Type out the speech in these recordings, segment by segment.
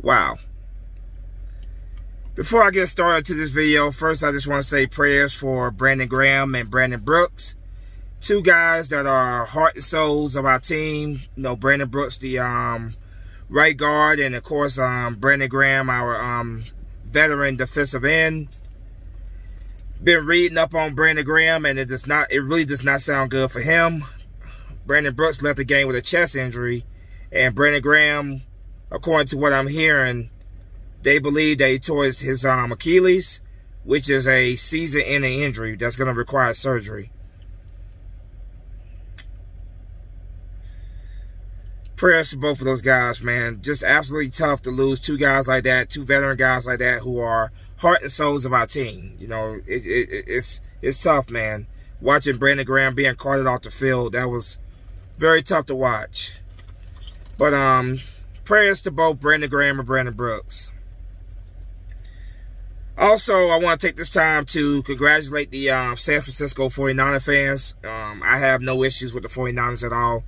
Wow. Before I get started to this video, first I just want to say prayers for Brandon Graham and Brandon Brooks. Two guys that are heart and souls of our team. You know, Brandon Brooks, the right guard, and of course Brandon Graham, our veteran defensive end. Been reading up on Brandon Graham, and it really does not sound good for him. Brandon Brooks left the game with a chest injury, and Brandon Graham, according to what I'm hearing, they believe that he tore his Achilles, which is a season-ending injury that's going to require surgery. Prayers to both of those guys, man. Just absolutely tough to lose two guys like that, two veteran guys like that who are heart and souls of our team. You know, it's tough, man. Watching Brandon Graham being carted off the field, that was very tough to watch. But prayers to both Brandon Graham and Brandon Brooks. Also, I want to take this time to congratulate the San Francisco 49er fans. I have no issues with the 49ers at all.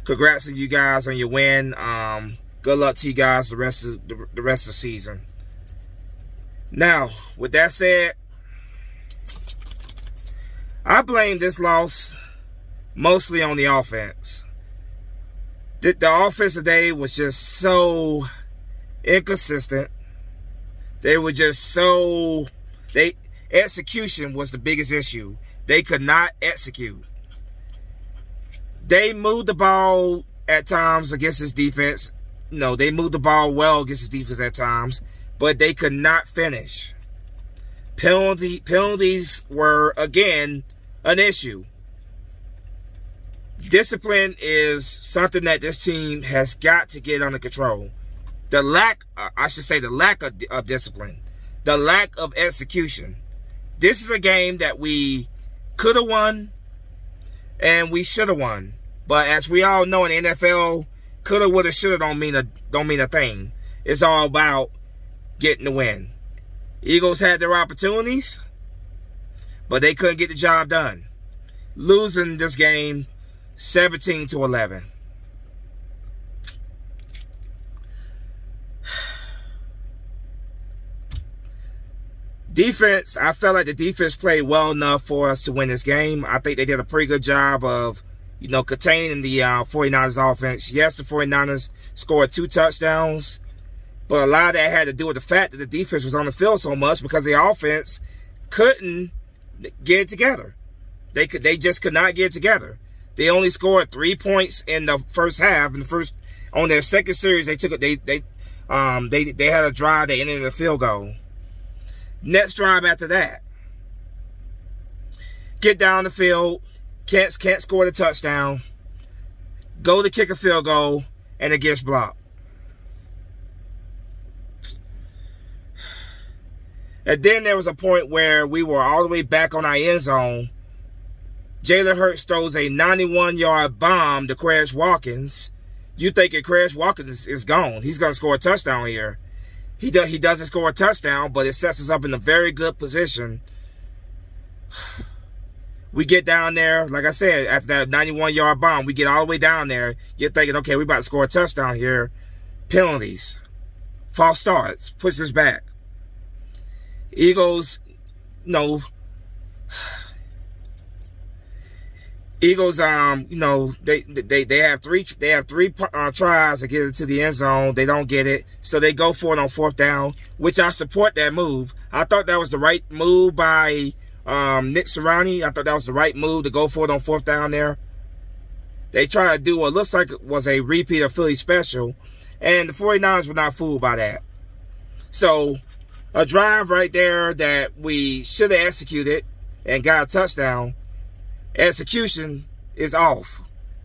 Congrats to you guys on your win. Good luck to you guys the rest of the season. Now, with that said, I blame this loss mostly on the offense. The offense today was just so inconsistent. They were just so... execution was the biggest issue. They could not execute. They moved the ball at times against his defense. No, they moved the ball well against his defense at times, but they could not finish. Penalties were, again, an issue. Discipline is something that this team has got to get under control. The lack of discipline, the lack of execution. This is a game that we could have won and we should have won. But as we all know in the NFL, coulda, woulda, shoulda don't mean a thing. It's all about getting the win. Eagles had their opportunities, but they couldn't get the job done. Losing this game 17-11. Defense, I felt like the defense played well enough for us to win this game. I think they did a pretty good job of, you know, containing the 49ers offense. Yes, the 49ers scored 2 touchdowns, but a lot of that had to do with the fact that the defense was on the field so much because the offense couldn't get it together. They just could not get it together. They only scored 3 points in the first half. On their second series, they had a drive. They ended in a field goal. Next drive after that, get down the field, can't score the touchdown, go to kick a field goal, and it gets blocked. And then there was a point where we were all the way back on our end zone. Jalen Hurts throws a 91-yard bomb to Quez Watkins. You thinking Quez Watkins is gone. He's going to score a touchdown here. He doesn't score a touchdown, but it sets us up in a very good position. We get down there, like I said, after that 91-yard bomb, we get all the way down there. You're thinking, okay, we're about to score a touchdown here. Penalties. False starts. Push us back. Eagles, no. Eagles, you know, they have three tries to get into the end zone. They don't get it, so they go for it on 4th down, which I support that move. I thought that was the right move by Nick Sirianni. I thought that was the right move to go for it on 4th down there. They tried to do what looks like it was a repeat of Philly special, and the 49ers were not fooled by that. So a drive right there that we should have executed and got a touchdown. Execution is off.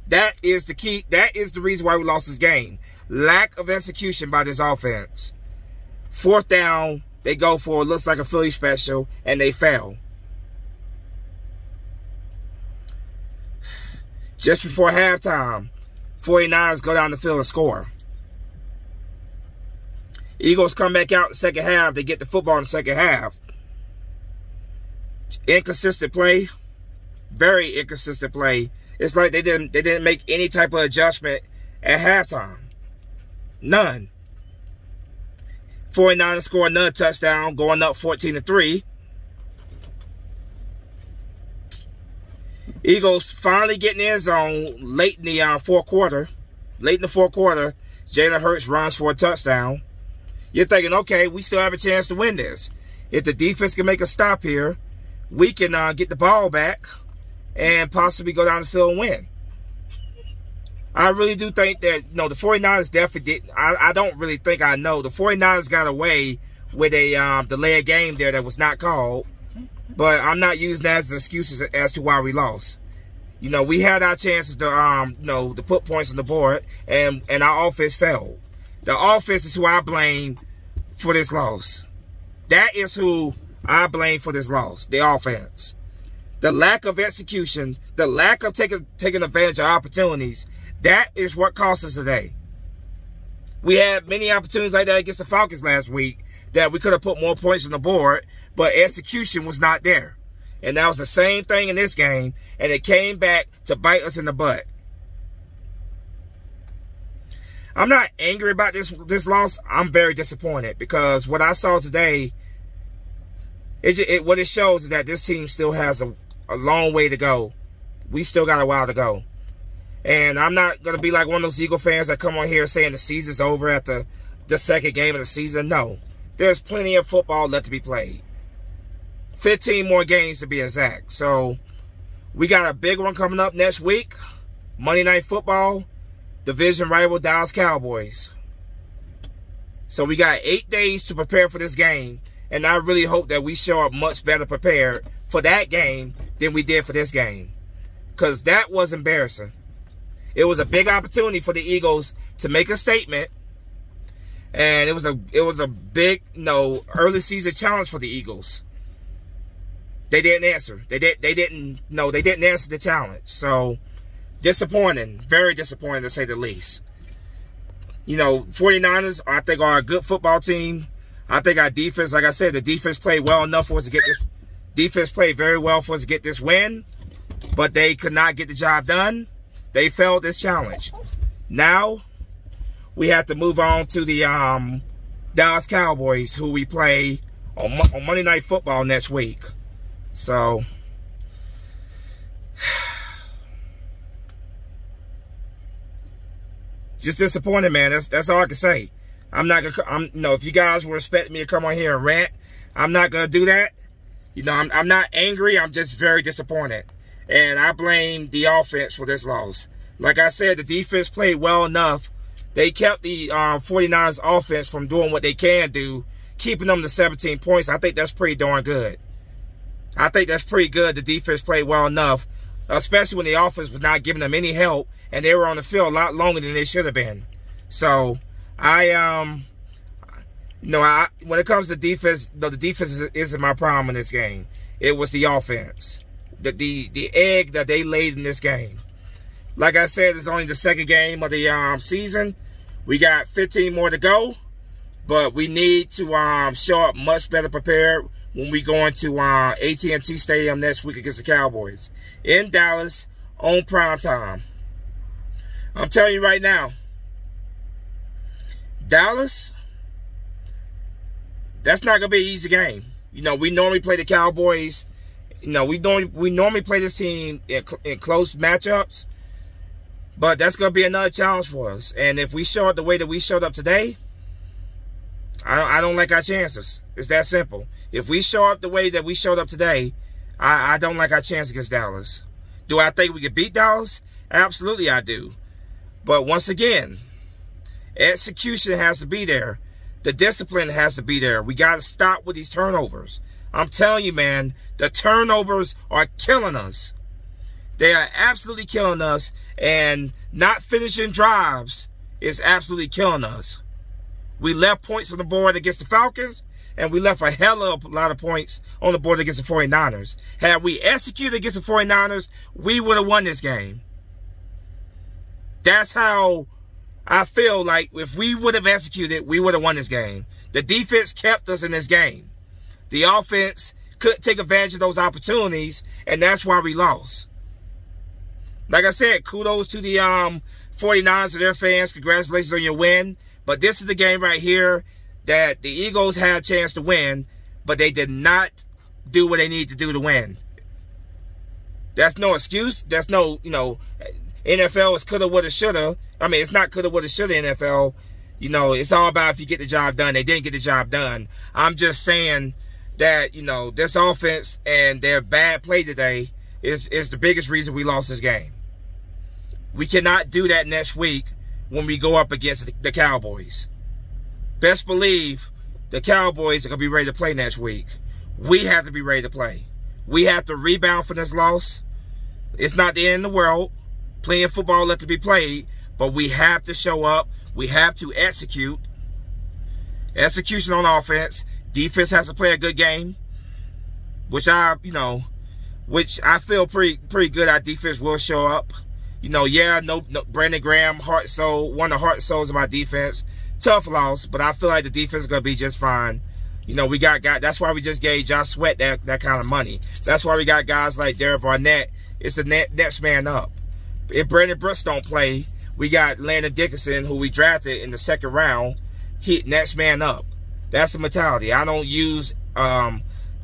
That is the key. That is the reason why we lost this game. Lack of execution by this offense. 4th down, they go for it. Looks like a Philly special, and they fail. Just before halftime, 49ers go down the field and score. Eagles come back out in the second half. They get the football in the second half. Inconsistent play. Very inconsistent play. It's like they didn't make any type of adjustment at halftime. None. 49ers score another touchdown, going up 14-3. Eagles finally getting in the end zone late in the fourth quarter. Late in the fourth quarter, Jalen Hurts runs for a touchdown. You're thinking, okay, we still have a chance to win this. If the defense can make a stop here, we can get the ball back and possibly go down the field and win. I really do think that, the 49ers definitely did. I don't really think I know. The 49ers got away with a delay of game there that was not called. But I'm not using that as an excuse as to why we lost. We had our chances to, to put points on the board, and our offense failed. The offense is who I blame for this loss. That is who I blame for this loss, the offense. The lack of execution, the lack of taking advantage of opportunities, that is what cost us today. We had many opportunities like that against the Falcons last week that we could have put more points on the board, but execution was not there. And that was the same thing in this game, and it came back to bite us in the butt. I'm not angry about this loss. I'm very disappointed because what I saw today, what it shows is that this team still has a long way to go. We still got a while to go. And I'm not going to be like one of those Eagle fans that come on here saying the season's over at the second game of the season. No. There's plenty of football left to be played. 15 more games to be exact. So, we got a big one coming up next week. Monday Night Football. Division rival Dallas Cowboys. So, we got 8 days to prepare for this game. And I really hope that we show up much better prepared for that game than we did for this game. Because that was embarrassing. It was a big opportunity for the Eagles to make a statement. And it was a big, early season challenge for the Eagles. They didn't answer. They didn't answer the challenge. So, disappointing. Very disappointing to say the least. 49ers, I think, are a good football team. I think our defense, like I said, the defense played well enough for us to get this. Defense played very well for us to get this win. But they could not get the job done. They failed this challenge. Now, we have to move on to the Dallas Cowboys, who we play on Monday Night Football next week. So, just disappointed, man. That's all I can say. I'm not gonna. If you guys were expecting me to come on here and rant, I'm not gonna do that. I'm not angry. I'm just very disappointed, and I blame the offense for this loss. Like I said, the defense played well enough. They kept the 49ers offense from doing what they can do, keeping them to 17 points. I think that's pretty darn good. I think that's pretty good. The defense played well enough, especially when the offense was not giving them any help, and they were on the field a lot longer than they should have been. So, when it comes to defense, the defense isn't my problem in this game. It was the offense, the egg that they laid in this game. Like I said, it's only the second game of the season. We got 15 more to go, but we need to show up much better prepared when we go into AT&T Stadium next week against the Cowboys in Dallas on prime time. I'm telling you right now, Dallas, that's not gonna be an easy game. We normally play the Cowboys. We normally play this team in close matchups. But that's going to be another challenge for us. And if we show up the way that we showed up today, I don't like our chances. It's that simple. If we show up the way that we showed up today, I don't like our chance against Dallas. Do I think we could beat Dallas? Absolutely I do. But once again, execution has to be there. The discipline has to be there. We got to stop with these turnovers. I'm telling you, man, the turnovers are killing us. They are absolutely killing us, and not finishing drives is absolutely killing us. We left points on the board against the Falcons, and we left a hell of a lot of points on the board against the 49ers. Had we executed against the 49ers, we would have won this game. That's how I feel like if we would have executed, we would have won this game. The defense kept us in this game. The offense couldn't take advantage of those opportunities, and that's why we lost. Like I said, kudos to the 49ers and their fans. Congratulations on your win. But this is the game right here that the Eagles had a chance to win, but they did not do what they need to do to win. That's no excuse. That's no, NFL is coulda, woulda, shoulda. I mean, it's not coulda, woulda, shoulda NFL. It's all about if you get the job done. They didn't get the job done. I'm just saying that, this offense and their bad play today is the biggest reason we lost this game. We cannot do that next week when we go up against the Cowboys. Best believe the Cowboys are going to be ready to play next week. We have to be ready to play. We have to rebound from this loss. It's not the end of the world. Playing football left to be played, but we have to show up. We have to execute. Execution on offense. Defense has to play a good game, which I feel pretty good. Our defense will show up. No, Brandon Graham, heart and soul, one of the heart and souls of my defense. Tough loss, but I feel like the defense is going to be just fine. We got guys. That's why we just gave Josh Sweat that kind of money. That's why we got guys like Derek Barnett. It's the next man up. If Brandon Brooks don't play, we got Landon Dickinson, who we drafted in the second round. Next man up. That's the mentality. I don't use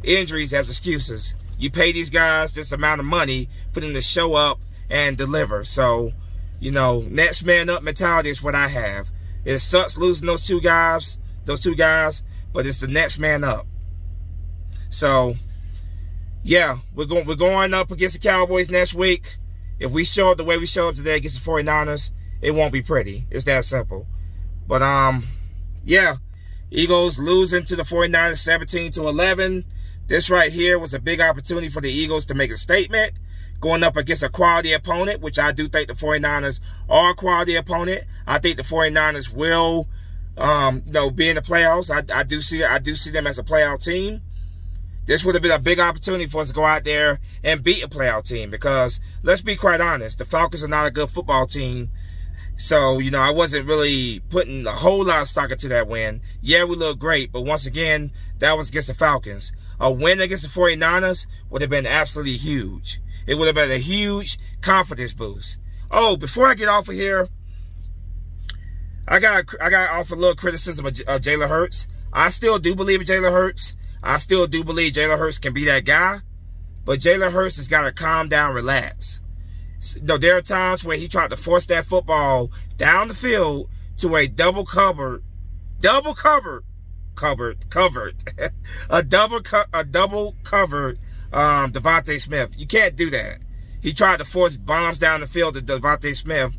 injuries as excuses. You pay these guys this amount of money for them to show up and deliver. So, next man up mentality is what I have. It sucks losing those two guys, but it's the next man up. So, yeah, we're going up against the Cowboys next week. If we show up the way we show up today against the 49ers, it won't be pretty. It's that simple. But, yeah, Eagles losing to the 49ers 17-11. This right here was a big opportunity for the Eagles to make a statement, going up against a quality opponent, which I do think the 49ers are a quality opponent. I think the 49ers will, be in the playoffs. I do see them as a playoff team. This would have been a big opportunity for us to go out there and beat a playoff team because, let's be quite honest, the Falcons are not a good football team. So, I wasn't really putting a whole lot of stock into that win. Yeah, we look great, but once again, that was against the Falcons. A win against the 49ers would have been absolutely huge. It would have been a huge confidence boost. Oh, before I get off of here, I got to offer a little criticism of Jalen Hurts. I still do believe in Jalen Hurts. I still do believe Jalen Hurts can be that guy. But Jalen Hurts has got to calm down, relax. There are times where he tried to force that football down the field to a double covered Devontae Smith. You can't do that. He tried to force bombs down the field to Devontae Smith.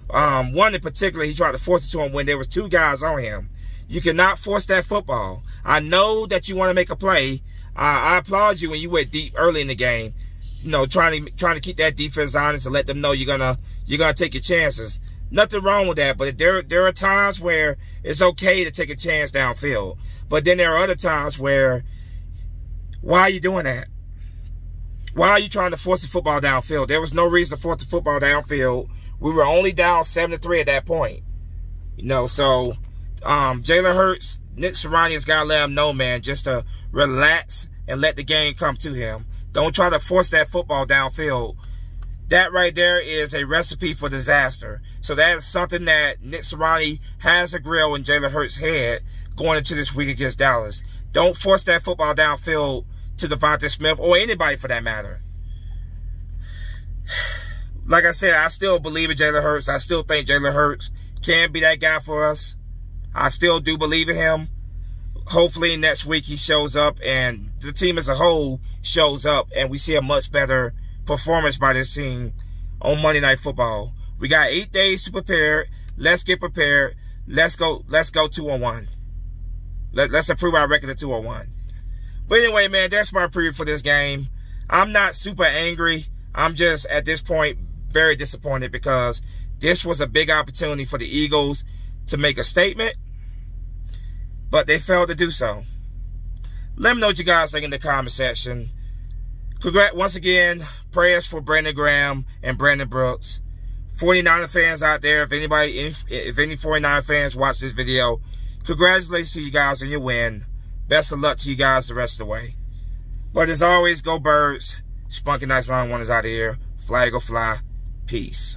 One in particular, he tried to force it to him when there was two guys on him. You cannot force that football. I know that you want to make a play. I applaud you when you went deep early in the game. Trying to keep that defense honest and let them know you're gonna take your chances. Nothing wrong with that, but there are times where it's okay to take a chance downfield. But then there are other times where, why are you doing that? Why are you trying to force the football downfield? There was no reason to force the football downfield. We were only down 7-3 at that point. So Jalen Hurts, Nick Sirianni has got to let him know, man, just to relax and let the game come to him. Don't try to force that football downfield. That right there is a recipe for disaster. So that is something that Nick Sirianni has a grill in Jalen Hurts' head going into this week against Dallas. Don't force that football downfield to Devontae Smith or anybody for that matter. Like I said, I still believe in Jalen Hurts. I still think Jalen Hurts can be that guy for us. I still do believe in him. Hopefully next week he shows up and the team as a whole shows up and we see a much better performance by this team on Monday Night Football. We got 8 days to prepare. Let's get prepared. Let's go 2-1. Let's improve our record to 2-1. But anyway, man, that's my preview for this game. I'm not super angry. I'm just, at this point, very disappointed because this was a big opportunity for the Eagles to make a statement, but they failed to do so. Let me know what you guys think in the comment section. Congrats once again. Prayers for Brandon Graham and Brandon Brooks. 49er fans out there, if any 49er fans watch this video, congratulations to you guys on your win. Best of luck to you guys the rest of the way. But as always, go Birds. Spunky Nice Long One is out of here. Flag will fly. Peace.